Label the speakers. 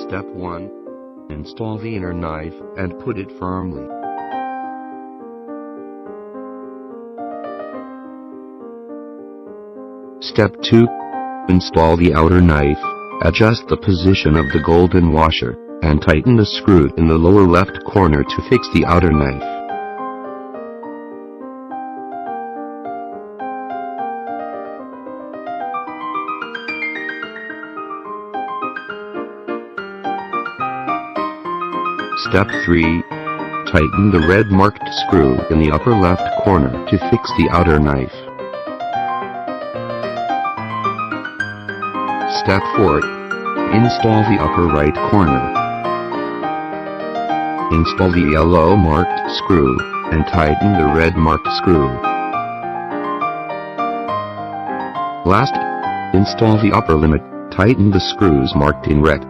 Speaker 1: Step 1. Install the inner knife and put it firmly. Step 2. Install the outer knife, adjust the position of the golden washer, and tighten the screw in the lower left corner to fix the outer knife. Step 3. Tighten the red marked screw in the upper left corner to fix the outer knife. Step 4. Install the upper right corner. Install the yellow marked screw and tighten the red marked screw. Last, install the upper limit, tighten the screws marked in red.